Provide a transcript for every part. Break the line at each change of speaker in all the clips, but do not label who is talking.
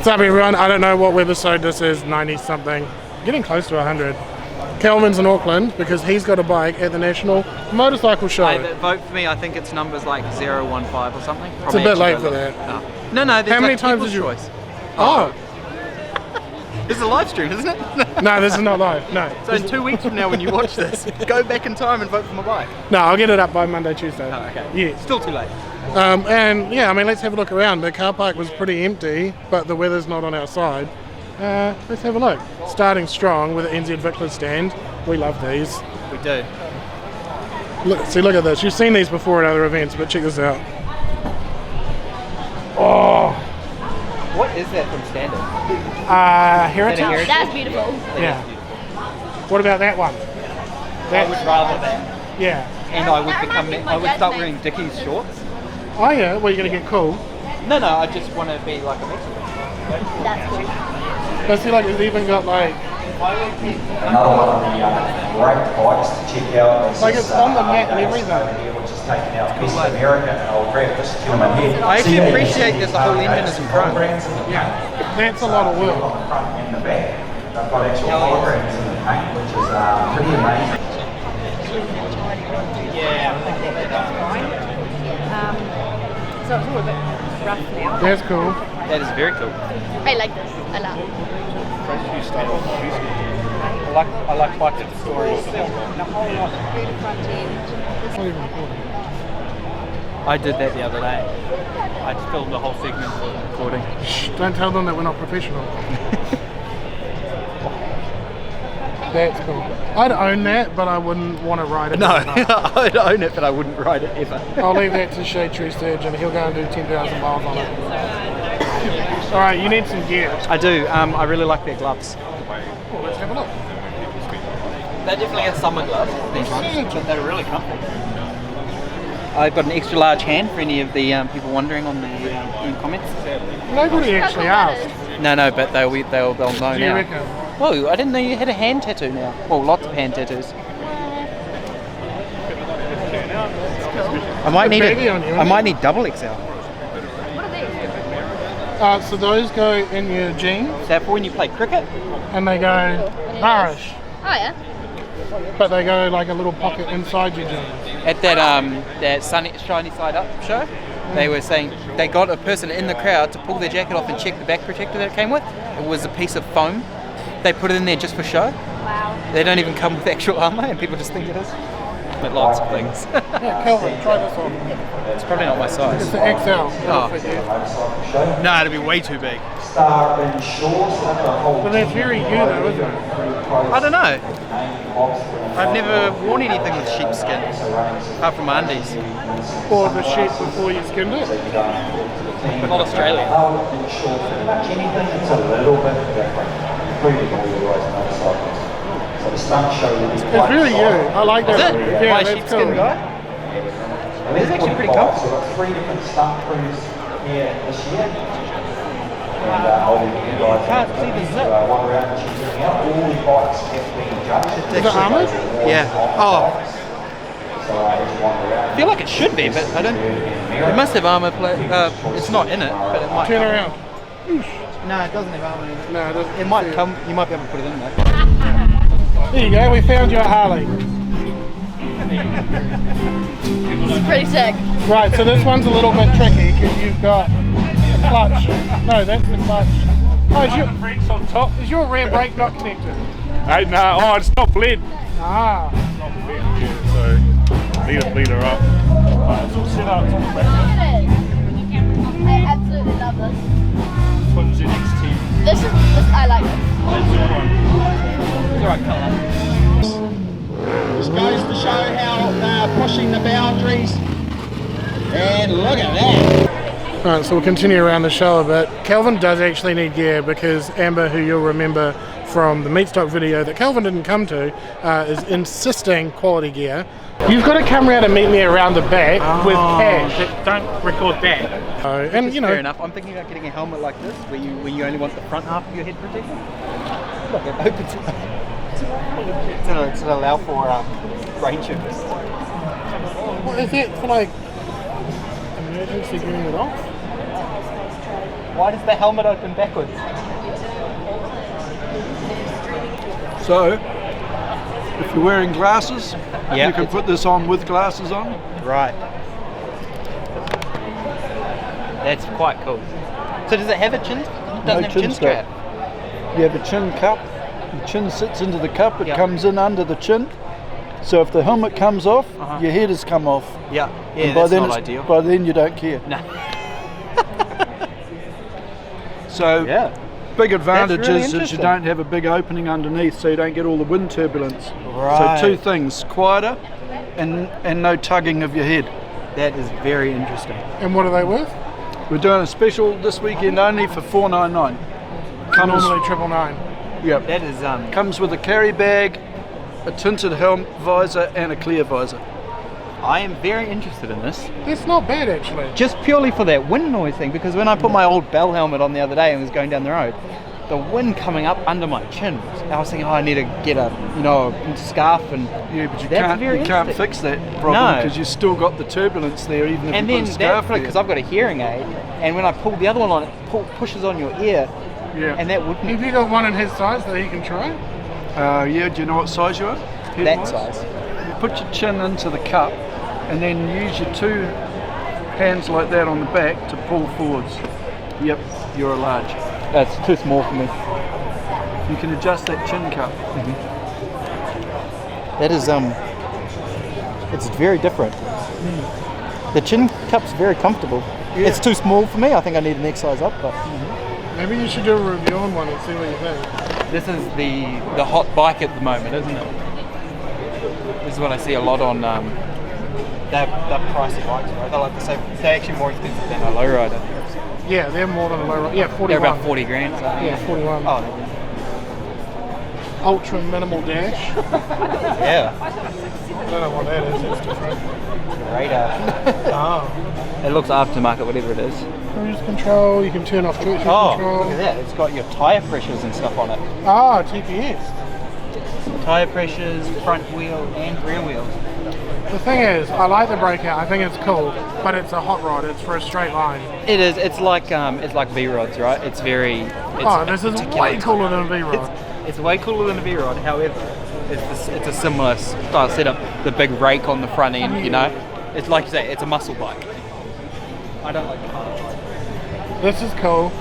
What's up everyone? I don't know what webisode this is, 90 something. Getting close to 100. Kelvin's in Auckland because he's got a bike at the National Motorcycle Show.
Vote for me, I think it's numbers like 015 or something.
It's a bit late for that.
No, there's
how many
like
times did you...
choice.
Oh!
This is a live stream, isn't it?
No, this is not live, no.
So in 2 weeks from now when you watch this, go back in time and vote for my bike.
No, I'll get it up by Monday, Tuesday.
Oh, okay.
Yeah.
Still too late.
And yeah, I mean, let's have a look around. The car park was pretty empty, but the weather's not on our side. Let's have a look. Starting strong with the NZ Vickler stand. We love these.
We do.
Look at this. You've seen these before at other events, but check this out. Oh!
What is that from Standard?
Heritage?
That's beautiful.
Yeah. What about that one?
I would rather that.
Yeah.
And I would start wearing Dickies shorts.
Oh yeah? Well, you're going to get cool?
No, I just want to be like a Mexican.
That's cool.
I see like it's even got like...
Another one of the great bikes to check out is
like it's on the mat and everything.
Which is taking out Best America, and I'll grab this gentleman here.
I actually appreciate that the whole engine is in chrome.
Yeah, that's a lot of work.
On the front and the back, they've got actual holograms in the paint, which is pretty amazing.
So it's all a bit rough now.
That's cool.
That is very cool.
I like this. I love it.
I like bike stories. I did that the other day. I filmed the whole segment for the recording.
Shh, don't tell them that we're not professional. That's cool. I'd own that, but I wouldn't want to ride it.
No, I'd own it, but I wouldn't ride it ever.
I'll leave that to Shade Tree Sturgeon and he'll go and do 10,000 miles on it. Alright, you need some gear.
I do. I really like their gloves.
Well, let's have a look.
They're definitely a summer glove, these ones, but they're really comfy. I've got an extra large hand for any of the people wondering on the comments.
Nobody actually asked.
No, but they'll know now.
Do you reckon?
Whoa, I didn't know you had a hand tattoo now. Well, lots of hand tattoos. I might need double XL.
What are these?
So those go in your jeans.
Is that for when you play cricket?
And they go Irish.
Oh yeah.
But they go like a little pocket inside your jeans.
At that Shiny Side Up show, they were saying they got a person in the crowd to pull their jacket off and check the back protector that it came with. It was a piece of foam. They put it in there just for show.
Wow.
They don't even come with actual armour, and people just think it is. But lots of things.
Yeah, Kelvin, try this on.
It's probably not my size.
It's the XL.
Oh. No, it'd be way too big.
Star in shorts,
But that's very you though, isn't it?
I don't know. I've never worn anything with sheepskin, apart from my undies.
Or the sheet before you skinned it.
Not Australian.
Anything that's a little bit different, including all your guys' motorcycles. So the stunt show will be
It's really you. I like that.
Is it?
Yeah,
My
that's
sheepskin
cool.
guy? It's actually pretty comfortable.
So we've got 3 different stunt crews here this year. And I'll leave you guys
Can't see the zip.
one around and checking out. All the bikes have been judged.
Is it armoured?
Yeah. Oh,
So just wander around.
I feel like it should be, but I don't. It must have armour plate. It's not in it, but it might.
Turn around.
No, it doesn't have armour in it.
No, it doesn't.
It might come. You might be able to put it in there.
There you go, we found you a Harley.
It's pretty sick.
Right, so this one's a little bit tricky because you've got a clutch. No, that's the clutch. Oh, is your brakes on top? Is your rear brake not connected?
No, it's not bled.
Ah.
It's not bled, so need to bleed her up. It's all set up, it's on the back.
I absolutely love this.
Twin ZX10.
This I like this.
That's the one.
It's alright colour.
Just goes to show how they're pushing the boundaries. And look at that.
Alright, so we'll continue around the show a bit. Kelvin does actually need gear because Amber, who you'll remember from the meat stock video that Kelvin didn't come to, is insisting quality gear. You've got to come around and meet me around the back with cash.
Don't record that.
And you know,
Fair enough. I'm thinking about getting a helmet like this, where you only want the front half of your head protected. Look, it opens it. To allow for rain shivers.
what is it for, like emergency getting it off?
Why does the helmet open backwards?
So, if you're wearing glasses,
Yeah.
you can put this on with glasses on.
Right. That's quite cool. So does it have a chin? It doesn't have a chin strap.
You have a chin cup. The chin sits into the cup. It
Yeah.
comes in under the chin. So if the helmet comes off, your head has come off.
Yeah. Yeah,
And by
that's
then
not
it's-
ideal.
By then you don't care.
No.
So
Yeah.
big advantage
really
is that you
interesting.
don't have a big opening underneath, so you don't get all the wind turbulence.
Right.
So two things: quieter and no tugging of your head.
That is very interesting.
And what are they worth?
We're doing a special this weekend only for $499. Comes,
Normally $999.
yep.
That is
Comes with a carry bag, a tinted helmet visor, and a clear visor.
I am very interested in this.
It's not bad actually.
Just purely for that wind noise thing, because when I put my old Bell helmet on the other day and was going down the road, the wind coming up under my chin, I was thinking, oh, I need to get a scarf and
Yeah, but you
That's
can't
very
fix that problem
No.
because you've still got the turbulence there, even if
and
you
then
put a scarf there.
because I've got a hearing aid, and when I pull the other one on, it pushes on your ear,
Yeah.
and that wouldn't
Have you got one in his size that he can try?
Yeah, do you know what size you are?
that
Head-wise?
size.
You put your chin into the cup and then use your two hands like that on the back to pull forwards. Yep, you're a large.
That's too small for me.
You can adjust that chin cup.
That is it's very different. The chin cup's very comfortable.
Yeah.
It's too small for me. I think I need an next size up, but
Maybe you should do a review on one and see what you think.
this is the hot bike at the moment, isn't it? This is what I see a lot on they're pricey bikes, right? They're like the same. They're actually more expensive than a lowrider.
Yeah, they're more than a low. Yeah, 41.
They're about 40 grand. So
Yeah, 41.
Oh,
Ultra minimal dash.
yeah.
I don't know what that is. It's different.
Radar.
Oh.
It looks aftermarket, whatever it is.
Cruise control. You can turn off traction
Oh,
control.
look at that. It's got your tyre pressures and stuff on it.
Ah, TPS.
Tyre pressures, front wheel and rear wheels.
The thing is, I like the breakout. I think it's cool, but it's a hot rod. It's for a straight line.
It is. It's like V-rods, right? It's very. It's
This is way
articulate.
cooler than a V-rod.
It's way cooler than a V-rod. However, it's a similar style setup. The big rake on the front end, you know. It's like you say, it's a muscle bike. I don't like the hard bike.
This is cool.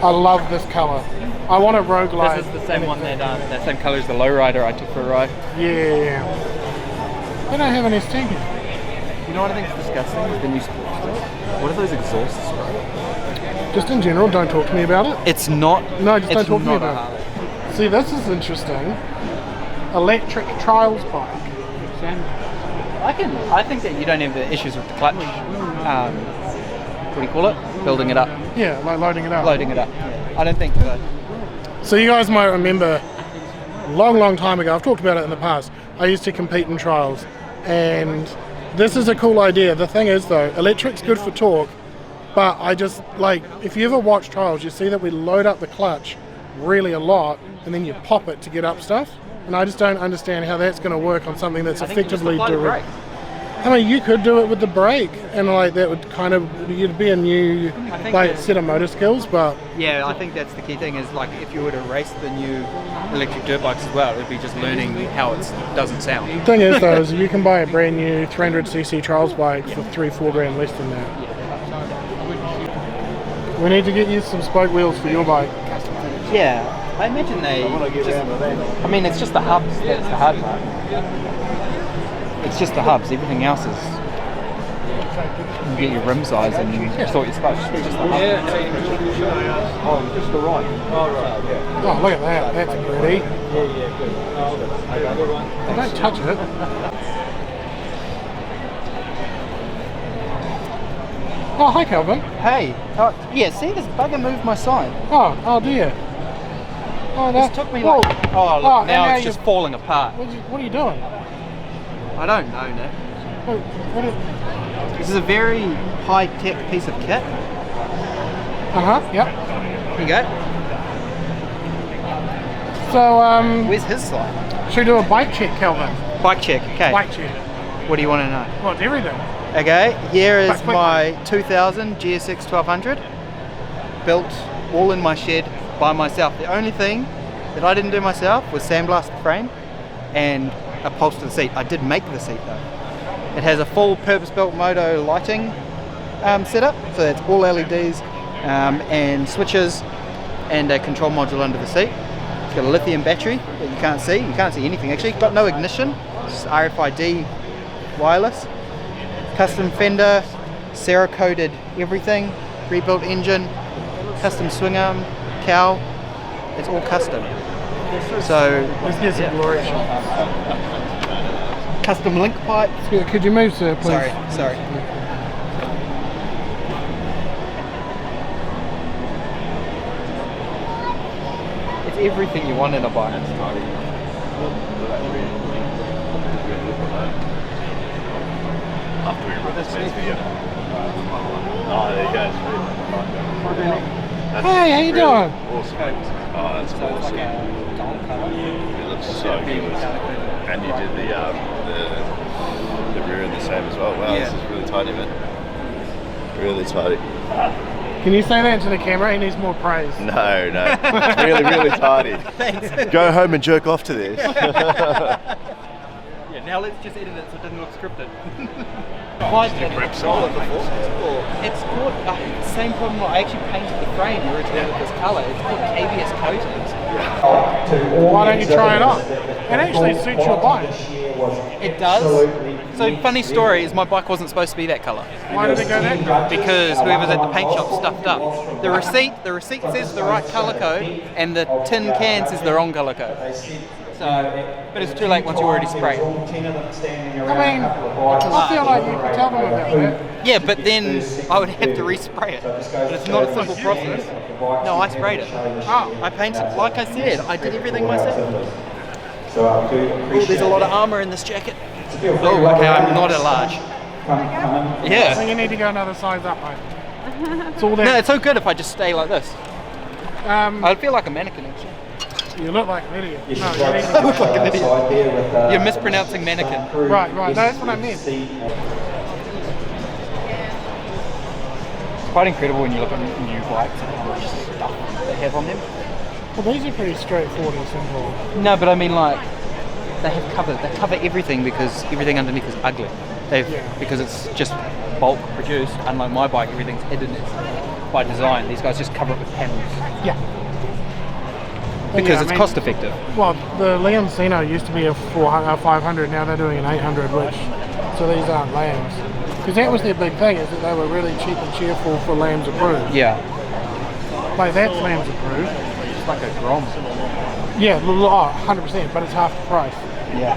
I love this color. I want a roguelite.
This is the same one that same colour as the lowrider I took for a ride.
Yeah. They don't have any stinking.
You know what I think is disgusting? Is the new sports stuff. What are those exhausts, bro?
Just in general, don't talk to me about it.
It's not.
No, just don't
it's
talk to me
not a
about it.
Harley.
See, this is interesting. Electric trials bike.
I think that you don't have the issues with the clutch. What do you call it? Building it up,
Yeah, like loading it up.
loading it up. I don't think so.
So you guys might remember a long time ago, I've talked about it in the past, I used to compete in trials, and this is a cool idea. The thing is though, electric's good for torque, but I just, like, if you ever watch trials, you see that we load up the clutch really a lot, and then you pop it to get up stuff, and I just don't understand how that's going to work on something that's
I think you just
effectively
apply the
direct.
brake.
I mean, you could do it with the brake, and like that would kind of, you'd be a new
think
like
that-
set of motor skills, but
Yeah, I think that's the key thing. Is like if you were to race the new electric dirt bikes as well, it would be just learning how it doesn't sound.
the thing is though, is you can buy a brand new 300cc trials bike for $3-4 grand less than that. We need to get you some spoke wheels for your bike.
Yeah, I imagine they. I mean, it's just the hubs that's the hard part. It's just the hubs. Everything else is. You get your rim size and you sort your spokes. It's just the hubs.
Oh, just the right. Oh, right, yeah.
Oh, look at that. That's pretty. Oh, don't touch it. Oh, hi, Kelvin.
Hey, yeah. See, this bugger moved my sign.
Oh dear. Oh,
This
that
took me
whoa.
like. Oh, look,
and
now it's
you-
just falling apart.
What are you doing?
I don't know, Nick.
What
This is a very high-tech piece of kit.
Yep.
Here you go.
So,
Where's his sign?
should we do a bike check, Kelvin?
Bike check. Okay.
Bike check.
What do you want to know?
Well, it's everything.
Okay, here is
Quick.
my 2000 GSX 1200, built all in my shed by myself. The only thing that I didn't do myself was sandblast the frame and upholster the seat. I did make the seat though. It has a full purpose-built moto lighting setup, so it's all LEDs and switches and a control module under the seat. It's got a lithium battery that you can't see. You can't see anything actually. It's got no ignition. It's RFID wireless. Custom fender, Cerakoted everything, rebuilt engine, custom swing arm, cowl. It's all custom. So
Let's get some glory shots.
custom link pipe.
Yeah, could you move, sir, please?
Sorry. It's everything you want in a bike.
After we run this man's video. Oh, there you go.
Hey, how you doing?
Awesome. Oh, that's awesome. It looks so good. And you did the rear the same as well. Wow,
Yeah.
This is really tidy, man. Really tidy.
Can you say that to the camera? He needs more praise.
No. It's really, really tidy.
Thanks.
Go home and jerk off to this.
Yeah, now let's just edit it so it doesn't look scripted. It's called, same problem, I actually painted the frame originally with this colour. It's called ABS coatings.
Why don't you try it on? It actually suits your bike.
It does. So funny story is my bike wasn't supposed to be that colour.
Why did it go that colour?
Because whoever's at the paint shop stuffed up. The receipt says the right colour code and the tin can says the wrong colour code. So, but it's too late once you already sprayed.
I mean, I feel like you could tell them about that.
Yeah, but then I would have to respray it. But it's not a simple process. No, I sprayed it.
Oh,
I painted, like I said, I did everything myself.
So I do
Oh,
appreciate
there's a lot of armour in this jacket.
Feel free
Oh,
to
okay, I'm not a large.
come in.
I
Yeah.
think you need to go another size up, mate. It's all
No,
that.
it's so good if I just stay like this. I'd feel like a mannequin actually.
You look like an idiot.
You
No,
should
you
try
need
to
to
look like an idiot.
side there with,
You're mispronouncing mannequin.
Right, no, that's what I meant.
It's quite incredible when you look at new bikes and how much stuff they have on them.
Well, these are pretty straightforward and simple.
No, but I mean like, they cover everything because everything underneath is ugly. Because it's just bulk produced, unlike my bike, everything's hidden by design. These guys just cover it with panels.
Yeah.
Because
Yeah, I
it's
mean,
cost effective.
Well, the Leoncino used to be a 500, now they're doing an 800, so these aren't lambs. Because that was their big thing, is that they were really cheap and cheerful for lambs approved.
Yeah.
Like that's lambs approved.
It's like a Grom.
Yeah, 100%, but it's half the price.
Yeah.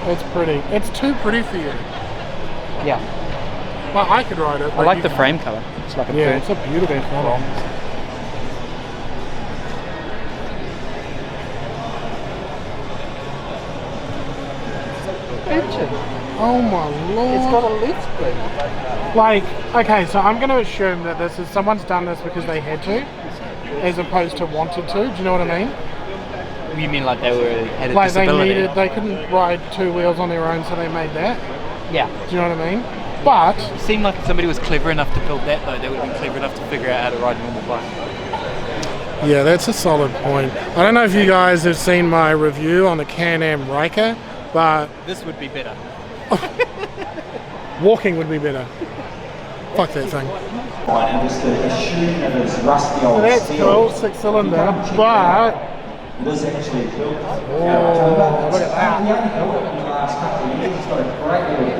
It's pretty. It's too pretty for you.
Yeah.
Well, I could ride it.
I
but
like
you
the
can't.
frame colour. It's like a
Yeah,
burnt
it's a beautiful
Grom.
model. Oh my lord.
It's got a leaf spring.
Like, okay, so I'm going to assume that this is someone's done this because they had to, as opposed to wanted to. Do you know what I mean?
You mean like they had a
Like
disability?
they couldn't ride two wheels on their own, so they made that.
Yeah.
Do you know what I mean? But
It seemed like if somebody was clever enough to build that though, they would have been clever enough to figure out how to ride a normal bike.
yeah, that's a solid point. I don't know if you guys have seen my review on the Can-Am Riker, but
This would be better.
walking would be better. Fuck that thing.
And just to assume that it's rusty
So
old
that's
steel.
cool, 6-cylinder, but
It is actually built.
look at that.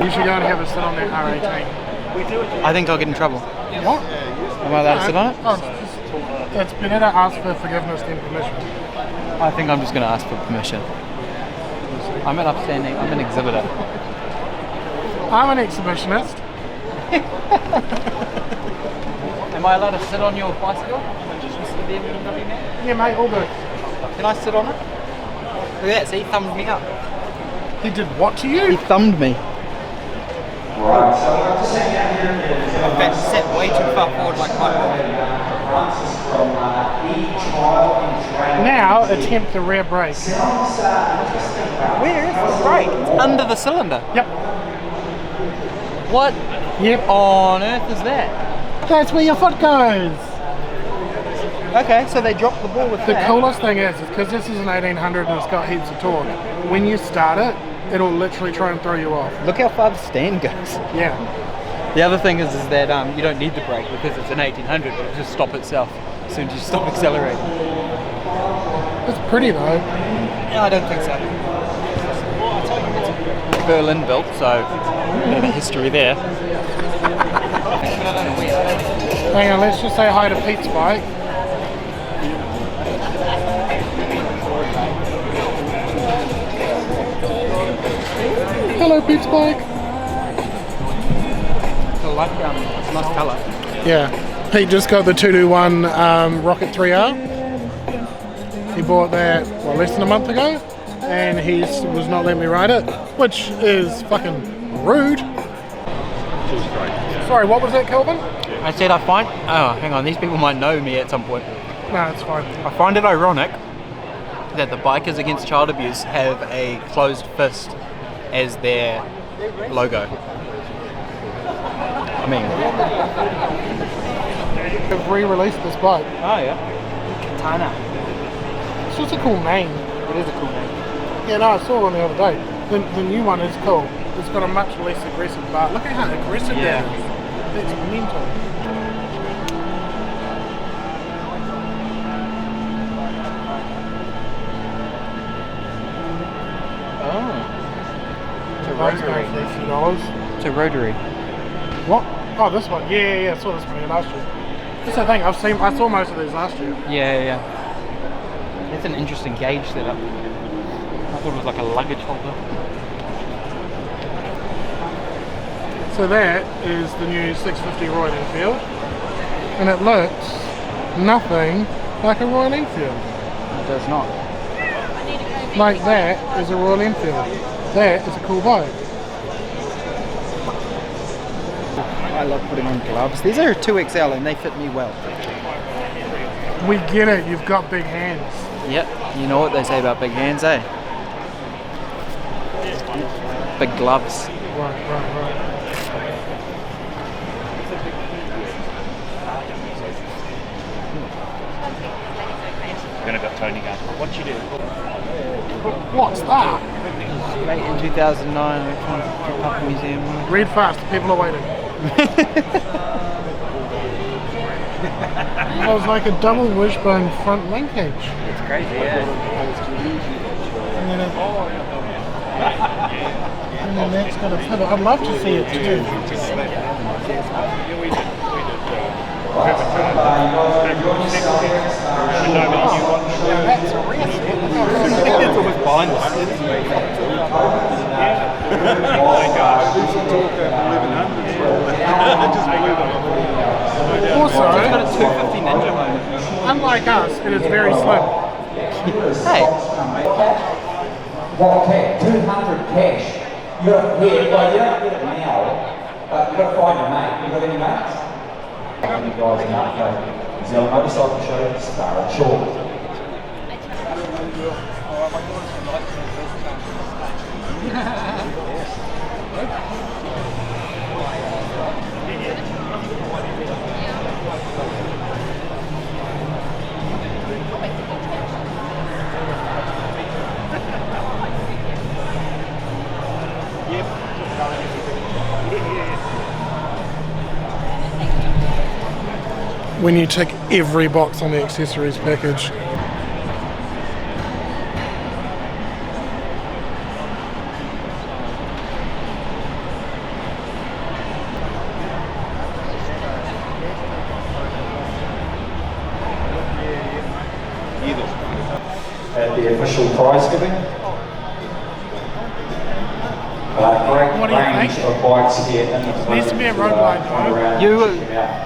You should go and have a sit on that R18.
I think I'll get in trouble.
What?
Am I allowed to sit on it?
Oh, it's better to ask for forgiveness than permission.
I think I'm just going to ask for permission. I'm an exhibitor.
I'm an exhibitionist.
Am I allowed to sit on your bicycle?
Yeah, mate, all good.
Can I sit on it? Look at that, see, he thumbed me up.
He did what to
He
you?
thumbed me.
Right, so I'm just saying out here is
In fact, sat way too far forward like my
from e-trial and training.
Now attempt the rear brake.
Where is the brake? It's under the cylinder.
Yep.
What
Yep.
on earth is that?
That's where your foot goes.
Okay, so they dropped the ball with
The
that.
coolest thing is because this is an 1800 and it's got heaps of torque, when you start it, it'll literally try and throw you off.
Look how far the stand goes.
Yeah.
The other thing is that you don't need the brake because it's an 1800. It'll just stop itself as soon as you stop accelerating.
It's pretty though.
No, I don't think so. It's Berlin built, so a bit of a history there.
Hang on, let's just say hi to Pete's bike. Hello, Pete's bike.
It's a nice colour.
Yeah, Pete just got the 221 Rocket 3R. He bought that, less than a month ago, and he was not letting me ride it, which is fucking rude. Sorry, what was that, Kelvin?
I said I find... Oh, hang on, these people might know me at some point.
No, it's fine.
I find it ironic that the Bikers Against Child Abuse have a closed fist as their logo. I mean...
They've re-released this bike.
Oh, yeah. Katana.
It's just a cool name.
It is a cool name.
Yeah, no, I saw one the other day. The new one is cool. It's got a much less aggressive bar. Look at how aggressive that is. It's mental.
Oh. It's a
That's
rotary.
going for a few dollars.
It's a rotary.
What? Oh, this one. Yeah, I saw this one here last year. That's the thing. I saw most of these last year.
Yeah. It's an interesting gauge setup. I thought it was like a luggage holder.
So that is the new 650 Royal Enfield, and it looks nothing like a Royal Enfield.
It does not.
Like that is a Royal Enfield. That is a cool bike.
I love putting on gloves. These are 2XL and they fit me well.
We get it. You've got big hands.
Yep. You know what they say about big hands, eh? Big gloves.
Right.
Then I got Tony going, what you do?
What's that?
Late in 2009, Electronic Puff Museum.
Read fast. People are waiting. It was like a double wishbone front linkage.
It's crazy, yeah.
And then that's got a pivot. I'd love to see it too. That's a risk.
It's almost behind us.
Also,
It's got a 250 Ninja motor.
unlike us, it is very slim.
Hey,
Wildcat, 200 cash. You're here, well, you don't get it now, but you've got to find a mate. You got any mates? You guys know, New Zealand Motorcycle Show, Star and Shore.
When you tick every box on the accessories package.
At the official prize giving. Great
What do you
range
think?
of bikes here in the
Needs to be a road bike, though.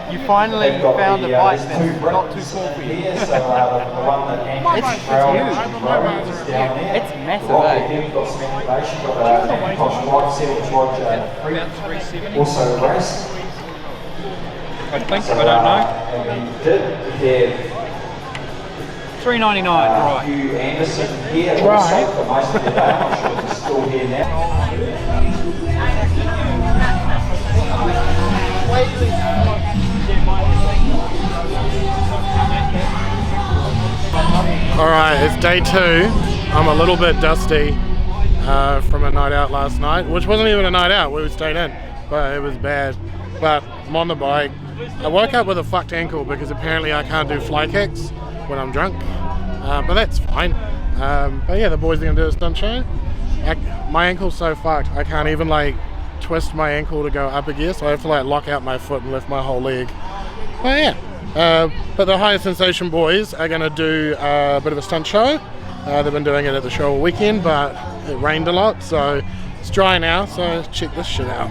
you finally
They've got
found a
the,
bike
there's
that's
two
not too
bricks
small for you.
here, so the one that
My
Andy's
bike's
trail
huge.
is
My bike's
is down there.
It's massive,
The
eh?
here we've got some information, got a Posh Bike set, which Roger also raced.
I think,
So,
I don't know.
And we did have
$3.99, right.
Hugh Anderson here
Right.
also for most of the day. I'm not sure if he's still here now.
Alright, it's day 2. I'm a little bit dusty from a night out last night, which wasn't even a night out, we stayed in, but it was bad. But I'm on the bike. I woke up with a fucked ankle because apparently I can't do fly kicks when I'm drunk, but that's fine. But yeah, the boys are going to do a stunt show. My ankle's so fucked, I can't even like twist my ankle to go up a gear, so I have to like lock out my foot and lift my whole leg. But yeah, but the Higher Sensation boys are going to do a bit of a stunt show. They've been doing it at the show all weekend, but it rained a lot, so it's dry now, so check this shit out.